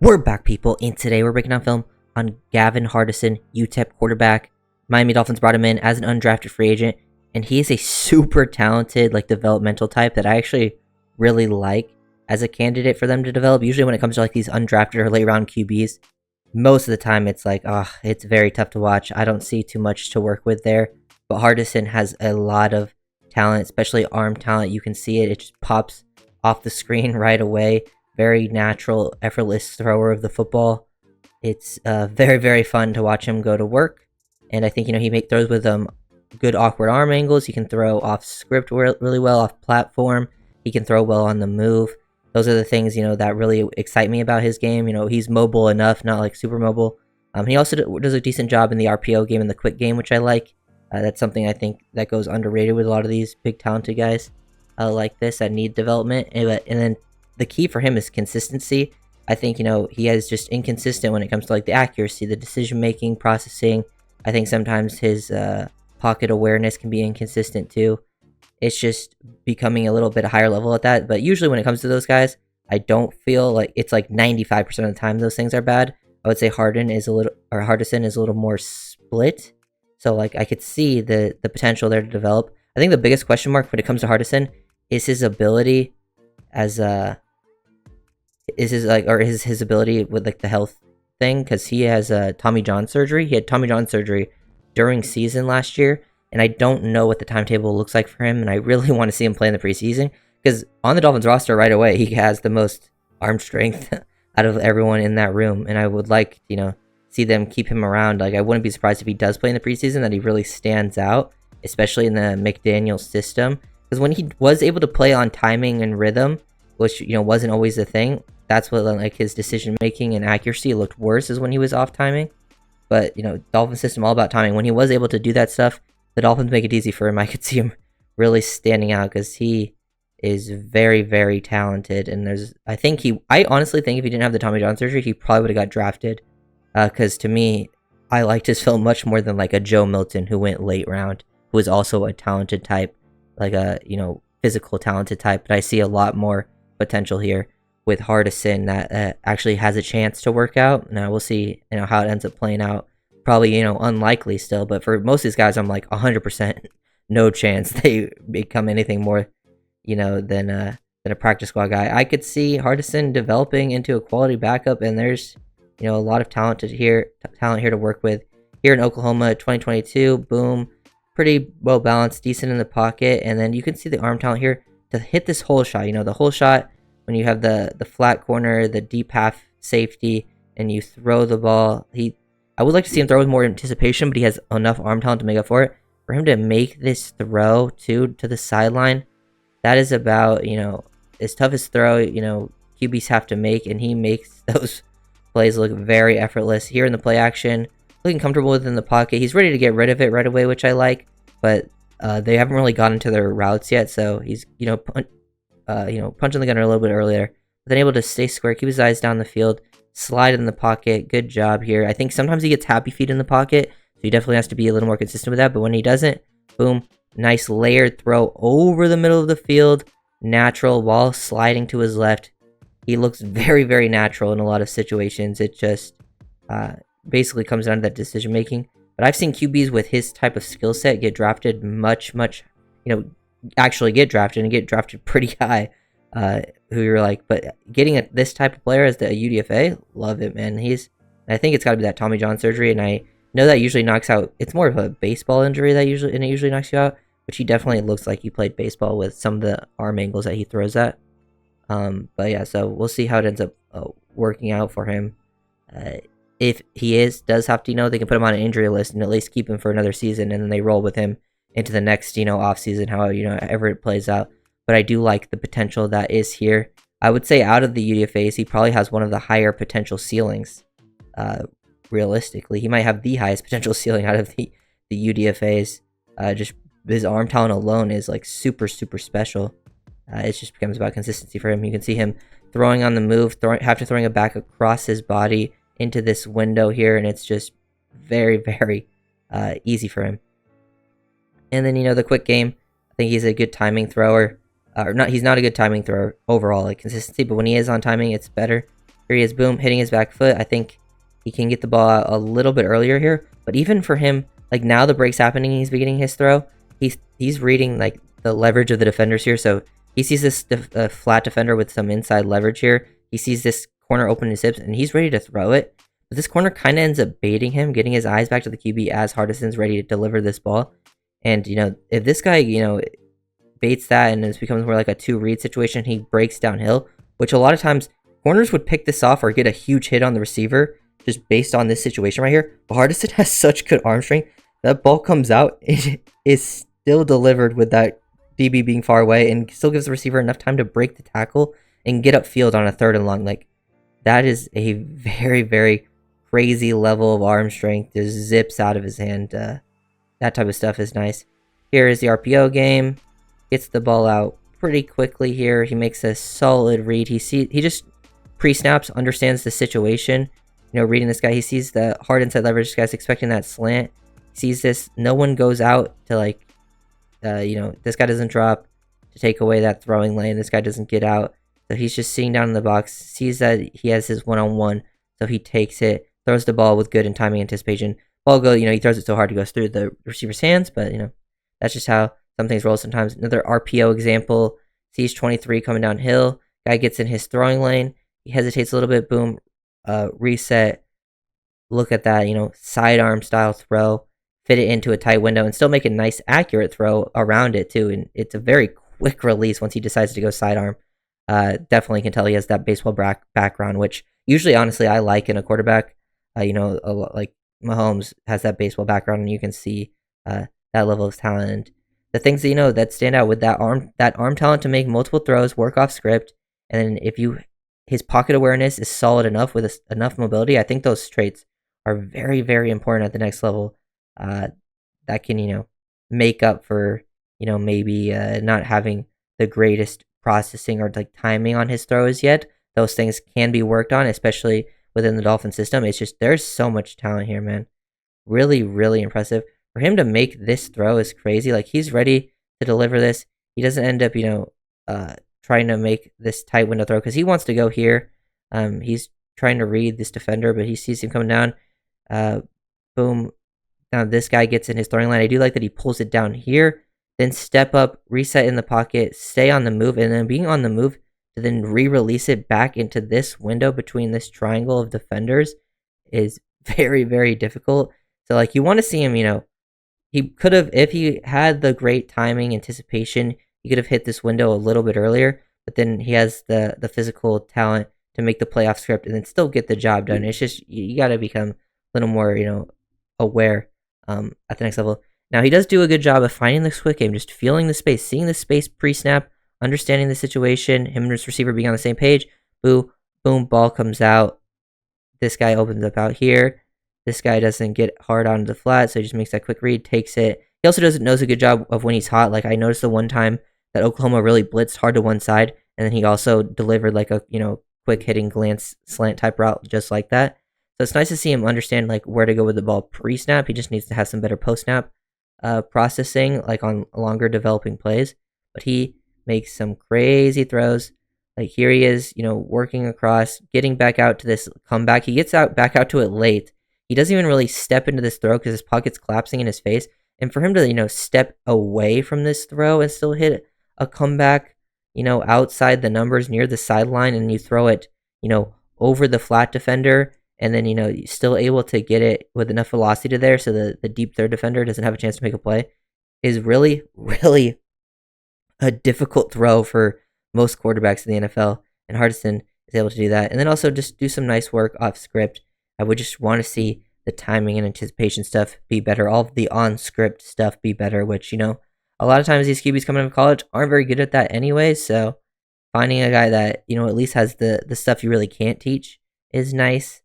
We're back, people, and today we're breaking down film on Gavin Hardison, UTEP quarterback. Miami Dolphins brought him in as an undrafted free agent, and he is a super talented, developmental type that I actually really like as a candidate for them to develop. Usually when it comes to, these undrafted or late-round QBs, most of the time it's it's very tough to watch. I don't see too much to work with there, but Hardison has a lot of talent, especially arm talent. You can see it. It just pops off the screen right away. Very natural, effortless thrower of the football. It's very, very fun to watch him go to work. And I think, he throws with good awkward arm angles. He can throw off script really well, off platform. He can throw well on the move. Those are the things, that really excite me about his game. He's mobile enough, not super mobile. He also does a decent job in the RPO game and the quick game, which I like. That's something I think that goes underrated with a lot of these big talented guys like this that need development. And then the key for him is consistency. I think, he is just inconsistent when it comes to the accuracy, the decision-making, processing. I think sometimes his pocket awareness can be inconsistent too. It's just becoming a little bit higher level at that. But usually when it comes to those guys, I don't feel like it's 95% of the time those things are bad. I would say Hardison is a little more split. So I could see the potential there to develop. I think the biggest question mark when it comes to Hardison is his ability as his ability with the health thing, because he has Tommy John surgery. He had Tommy John surgery during season last year, and I don't know what the timetable looks like for him, and I really want to see him play in the preseason, because on the Dolphins roster right away, he has the most arm strength out of everyone in that room, and I would like, see them keep him around. I wouldn't be surprised if he does play in the preseason, that he really stands out, especially in the McDaniel system, because when he was able to play on timing and rhythm, which, wasn't always the thing, that's what, his decision-making and accuracy looked worse is when he was off timing. But, Dolphin system all about timing. When he was able to do that stuff, the Dolphins make it easy for him. I could see him really standing out because he is very, very talented. And I honestly think if he didn't have the Tommy John surgery, he probably would have got drafted. Because to me, I liked his film much more than a Joe Milton who went late round, who is also a talented type, physical talented type. But I see a lot more potential here with Hardison that actually has a chance to work out. Now we'll see, how it ends up playing out. Probably, unlikely still, but for most of these guys, I'm 100% no chance they become anything more, than a practice squad guy. I could see Hardison developing into a quality backup, and there's, a lot of talent here to work with. Here in Oklahoma, 2022, boom, pretty well balanced, decent in the pocket, and then you can see the arm talent here to hit this hole shot. The hole shot when you have the flat corner, the deep half safety, and you throw the ball. I would like to see him throw with more anticipation, but he has enough arm talent to make up for it. For him to make this throw to the sideline, that is about, as tough as throw, QBs have to make, and he makes those plays look very effortless. Here in the play action, looking comfortable within the pocket. He's ready to get rid of it right away, which I like, but they haven't really gotten to their routes yet, so he's, punching the gunner a little bit earlier, but then able to stay square, keep his eyes down the field, slide in the pocket. Good job here. I think sometimes he gets happy feet in the pocket, so he definitely has to be a little more consistent with that, but when he doesn't, boom, nice layered throw over the middle of the field, natural, while sliding to his left. He looks very, very natural in a lot of situations. It just basically comes down to that decision making. But I've seen QBs with his type of skill set get drafted much, actually get drafted and get drafted pretty high. Who you're but getting this type of player as the UDFA, love it, man. I think it's got to be that Tommy John surgery, and I know that usually knocks out. It's more of a baseball injury it usually knocks you out, which he definitely looks like he played baseball with some of the arm angles that he throws at. But yeah, so we'll see how it ends up working out for him. If he does have to, they can put him on an injury list and at least keep him for another season, and then they roll with him into the next, off season, however it plays out. But I do like the potential that is here. I would say out of the UDFAs, he probably has one of the higher potential ceilings. Realistically, he might have the highest potential ceiling out of the UDFAs. Just his arm talent alone is super, super special. It just becomes about consistency for him. You can see him throwing on the move, throwing it back across his body into this window here, and it's just very, very easy for him. And then, the quick game, I think he's a good timing thrower. He's not a good timing thrower overall, consistency, but when he is on timing, it's better. Here he is, boom, hitting his back foot. I think he can get the ball out a little bit earlier here. But even for him, like now the break's happening, he's beginning his throw. He's reading like the leverage of the defenders here. So he sees this flat defender with some inside leverage here. He sees this corner open his hips, and he's ready to throw it. But this corner kind of ends up baiting him, getting his eyes back to the QB as Hardison's ready to deliver this ball. And, if this guy, baits that and it becomes more like a two-read situation, he breaks downhill, which a lot of times corners would pick this off or get a huge hit on the receiver just based on this situation right here. But Hardison has such good arm strength. That ball comes out, it is still delivered with that DB being far away and still gives the receiver enough time to break the tackle and get upfield on a 3rd and long. Like, that is a very, very crazy level of arm strength. Just zips out of his hand. That type of stuff is nice. Here is the RPO game. Gets the ball out pretty quickly here. He makes a solid read. He just pre-snaps, understands the situation. Reading this guy, he sees the hard inside leverage. This guy's expecting that slant. He sees this. No one goes out to this guy doesn't drop to take away that throwing lane. This guy doesn't get out. So he's just sitting down in the box, sees that he has his one-on-one. So he takes it, throws the ball with good and timing anticipation. Ball goes, he throws it so hard it goes through the receiver's hands, but, that's just how some things roll sometimes. Another RPO example, sees 23 coming downhill. Guy gets in his throwing lane. He hesitates a little bit, boom, reset. Look at that, sidearm style throw. Fit it into a tight window and still make a nice accurate throw around it too. And it's a very quick release once he decides to go sidearm. Definitely can tell he has that baseball background, which usually, honestly, I like in a quarterback. Like Mahomes has that baseball background, and you can see that level of talent. The things that that stand out with that arm talent to make multiple throws, work off script, and then his pocket awareness is solid enough with enough mobility. I think those traits are very, very important at the next level. That can make up for maybe not having the greatest processing or like timing on his throws yet. Those things can be worked on, especially within the Dolphin system. It's just there's so much talent here, man. Really, really impressive. For him to make this throw is crazy. Like, he's ready to deliver this. He doesn't end up trying to make this tight window throw because he wants to go here. He's trying to read this defender, but he sees him coming down. Boom. Now this guy gets in his throwing line. I do like that he pulls it down here, then step up, reset in the pocket, stay on the move, and then being on the move to then re-release it back into this window between this triangle of defenders is very, very difficult. So, like, you want to see him, he could have, if he had the great timing, anticipation, he could have hit this window a little bit earlier, but then he has the physical talent to make the playoff script and then still get the job done. It's just, you got to become a little more, aware at the next level. Now, he does do a good job of finding this quick game, just feeling the space, seeing the space pre-snap, understanding the situation, him and his receiver being on the same page. Boom, ball comes out. This guy opens up out here. This guy doesn't get hard onto the flat, so he just makes that quick read, takes it. He also knows a good job of when he's hot. Like, I noticed the one time that Oklahoma really blitzed hard to one side, and then he also delivered like a, quick hitting glance slant type route just like that. So it's nice to see him understand like where to go with the ball pre-snap. He just needs to have some better post-snap processing, like on longer developing plays. But he makes some crazy throws. Like, here he is, working across, getting back out to this comeback. He gets back out to it late. He doesn't even really step into this throw because his pocket's collapsing in his face. And for him to, step away from this throw and still hit a comeback, outside the numbers near the sideline, and you throw it, over the flat defender, and then, you're still able to get it with enough velocity to there so the deep third defender doesn't have a chance to make a play, is really, really a difficult throw for most quarterbacks in the NFL. And Hardison is able to do that. And then also just do some nice work off script. I would just want to see the timing and anticipation stuff be better. All of the on-script stuff be better, which, a lot of times these QBs coming out of college aren't very good at that anyway. So finding a guy that, at least has the stuff you really can't teach is nice.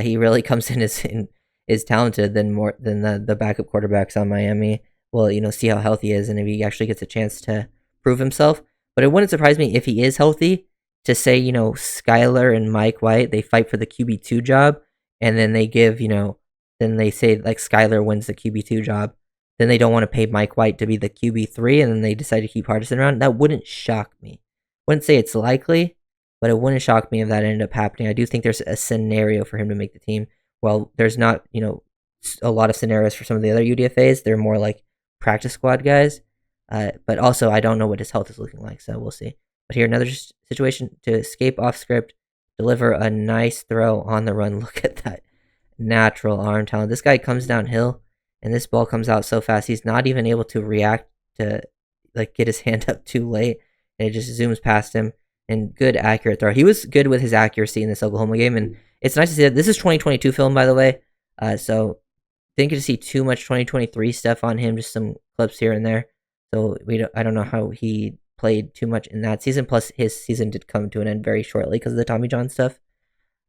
He really comes in is talented than the backup quarterbacks on Miami. Well, see how healthy he is and if he actually gets a chance to prove himself. But it wouldn't surprise me if he is healthy to say, Skyler and Mike White, they fight for the QB2 job. And then they give, then they say like Skyler wins the QB2 job. Then they don't want to pay Mike White to be the QB3, and then they decide to keep Hardison around. That wouldn't shock me. Wouldn't say it's likely, but it wouldn't shock me if that ended up happening. I do think there's a scenario for him to make the team. Well, there's not, a lot of scenarios for some of the other UDFAs. They're more like practice squad guys. But also, I don't know what his health is looking like, so we'll see. But here, another situation to escape off script, deliver a nice throw on the run. Look at that natural arm talent. This guy comes downhill, and this ball comes out so fast, he's not even able to react to get his hand up too late, and it just zooms past him. And good accurate throw. He was good with his accuracy in this Oklahoma game, and it's nice to see that. This is 2022 film, by the way, so didn't get to see too much 2023 stuff on him, just some clips here and there. So I don't know how he played too much in that season. Plus, his season did come to an end very shortly because of the Tommy John stuff.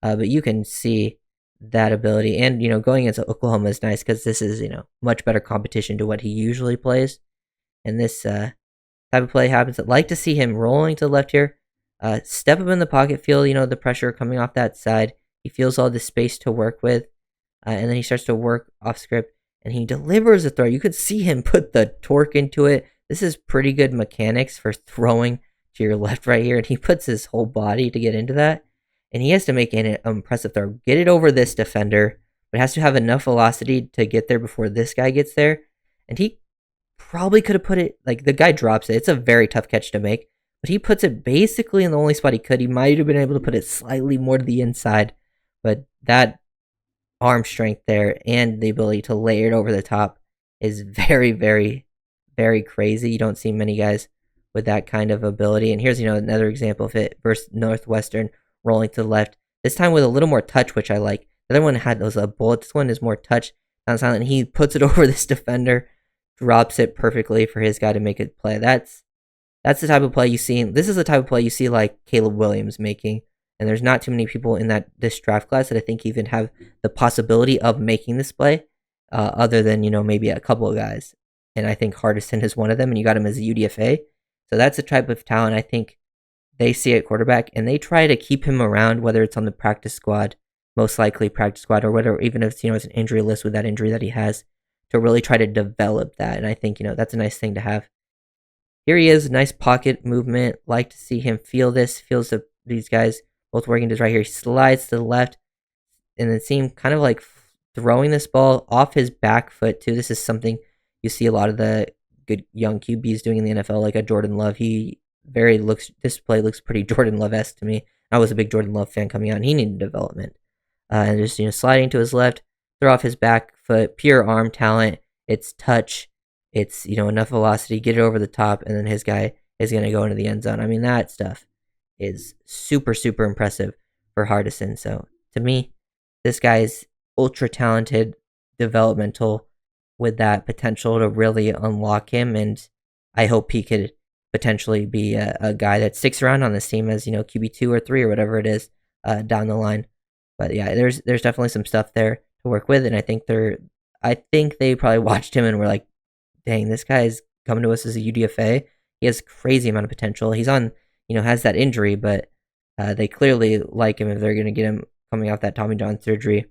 But you can see that ability, and going into Oklahoma is nice because this is much better competition to what he usually plays. And this type of play happens. I'd like to see him rolling to the left here. Step up in the pocket, feel the pressure coming off that side. He feels all the space to work with, and then he starts to work off script, and he delivers a throw. You could see him put the torque into it. This is pretty good mechanics for throwing to your left right here, and he puts his whole body to get into that, and he has to make an impressive throw. Get it over this defender, but it has to have enough velocity to get there before this guy gets there, and he probably could have put it, the guy drops it. It's a very tough catch to make, but he puts it basically in the only spot he could. He might have been able to put it slightly more to the inside, but that arm strength there and the ability to layer it over the top is very, very, very crazy. You don't see many guys with that kind of ability. And here's, another example of it versus Northwestern rolling to the left. This time with a little more touch, which I like. The other one had those bullets. This one is more touch, down silent. And he puts it over this defender, drops it perfectly for his guy to make it play. That's the type of play you see. This is the type of play you see like Caleb Williams making. And there's not too many people in this draft class that I think even have the possibility of making this play, other than maybe a couple of guys. And I think Hardison is one of them, and you got him as a UDFA. So that's the type of talent I think they see at quarterback, and they try to keep him around, whether it's on the practice squad, most likely practice squad, or whatever, even if it's an injury list with that injury that he has, to really try to develop that. And I think that's a nice thing to have. Here he is, nice pocket movement. Like to see him feel this, feels these guys both working just right here. He slides to the left, and it seemed kind of like throwing this ball off his back foot too. This is something you see a lot of the good young QBs doing in the NFL, like a Jordan Love. This play looks pretty Jordan Love-esque to me. I was a big Jordan Love fan coming out, and he needed development. And just sliding to his left, throw off his back foot, pure arm talent. It's touch. It's enough velocity, get it over the top, and then his guy is going to go into the end zone. I mean, that stuff is super, super impressive for Hardison. So to me, this guy is ultra talented, developmental, with that potential to really unlock him. And I hope he could potentially be a guy that sticks around on this team as, QB2 or 3 or whatever it is down the line. But yeah, there's definitely some stuff there to work with. And I think they probably watched him and were like, dang, this guy is coming to us as a UDFA. He has crazy amount of potential. He's on, has that injury, but they clearly like him if they're going to get him coming off that Tommy John surgery.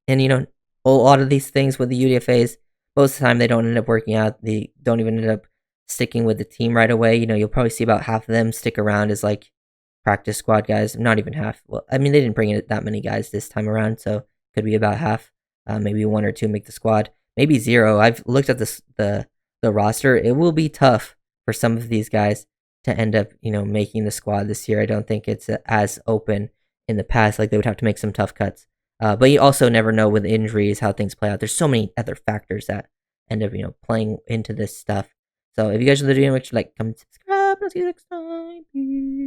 And, a lot of these things with the UDFAs, most of the time they don't end up working out. They don't even end up sticking with the team right away. You'll probably see about half of them stick around as practice squad guys. Not even half. Well, I mean, they didn't bring in that many guys this time around, so could be about half. Maybe 1 or 2 make the squad. Maybe 0. I've looked at the roster. It will be tough for some of these guys to end up, making the squad this year. I don't think it's as open in the past. They would have to make some tough cuts. But you also never know with injuries how things play out. There's so many other factors that end up, playing into this stuff. So if you guys enjoyed the video, make sure to comment, subscribe, and I'll see you next time. Peace.